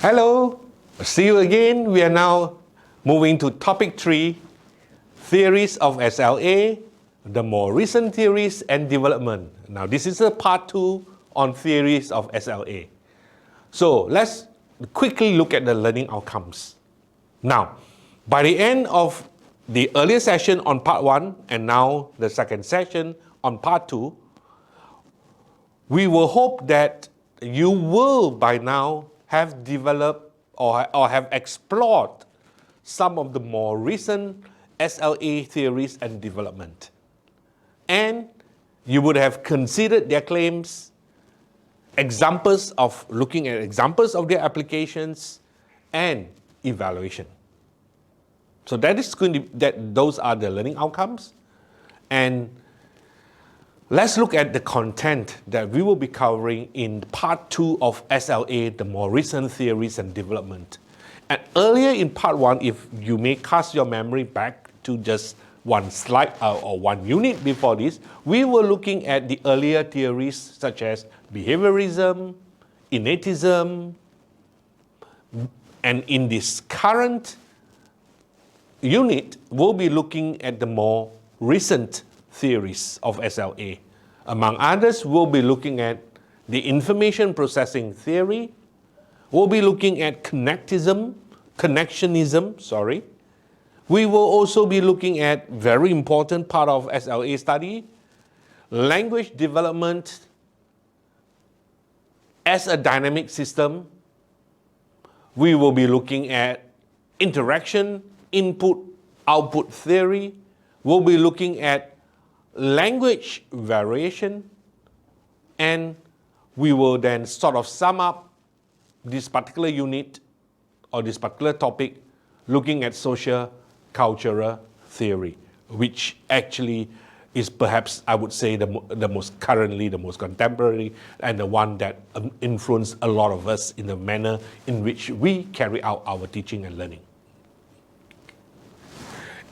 Hello, see you again. We are now moving to topic 3, theories of SLA, the more recent theories and development. Now this is a part 2 on theories of SLA. So let's quickly look at the learning outcomes. Now, by the end of the earlier session on part 1 and now the second session on part 2, we will hope that you will by now have developed or have explored some of the more recent SLA theories and development. And you would have considered their claims, looking at examples of their applications and evaluation. So that is going to those are the learning outcomes. And let's look at the content that we will be covering in part 2 of SLA, the more recent theories and development. And earlier in part 1, if you may cast your memory back to just one slide or one unit before this, we were looking at the earlier theories such as behaviorism, innatism, and in this current unit, we'll be looking at the more recent theories of SLA. Among others, we'll be looking at the information processing theory. We'll be looking at connectionism. We will also be looking at very important part of SLA study, language development as a dynamic system. We will be looking at interaction, input-output theory. We'll be looking at language variation, and we will then sort of sum up this particular unit or this particular topic looking at social cultural theory, which actually is perhaps, I would say, the most contemporary, and the one that influenced a lot of us in the manner in which we carry out our teaching and learning.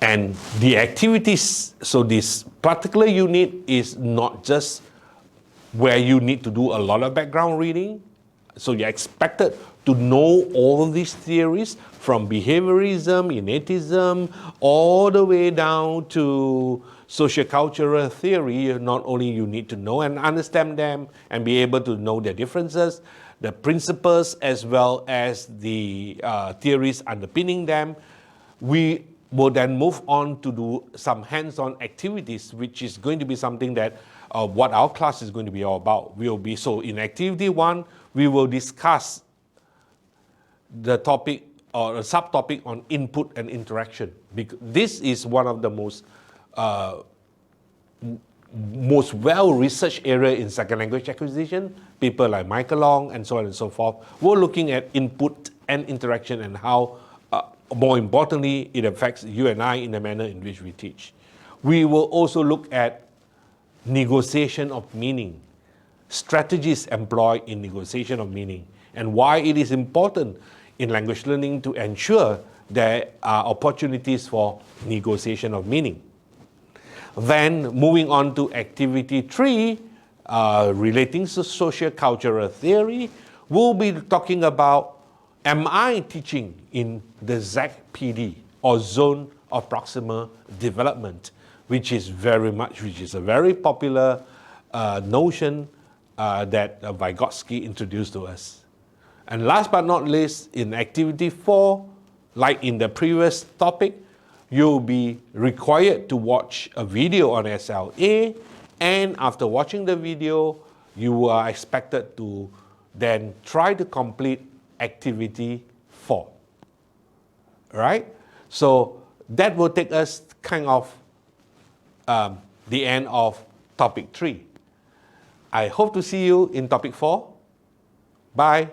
And the activities, so this particular unit is not just where you need to do a lot of background reading. So you're expected to know all of these theories from behaviorism, innatism, all the way down to sociocultural theory. Not only you need to know and understand them and be able to know their differences, the principles as well as the theories underpinning them. We will then move on to do some hands-on activities, which is going to be something that what our class is going to be all about. So in activity 1, we will discuss the topic or a subtopic on input and interaction. Because this is one of the most well-researched area in second language acquisition. People like Michael Long and so on and so forth. We're looking at input and interaction and how more importantly, it affects you and I in the manner in which we teach. We will also look at negotiation of meaning, strategies employed in negotiation of meaning, and why it is important in language learning to ensure there are opportunities for negotiation of meaning. Then moving on to activity 3, relating to social cultural theory, we'll be talking about, am I teaching in the ZPD or Zone of Proximal Development, which is a very popular notion that Vygotsky introduced to us. And last but not least, in activity 4, like in the previous topic, you'll be required to watch a video on SLA, and after watching the video, you are expected to then try to complete activity 4, right? So that will take us kind of the end of topic 3. I hope to see you in topic 4. Bye.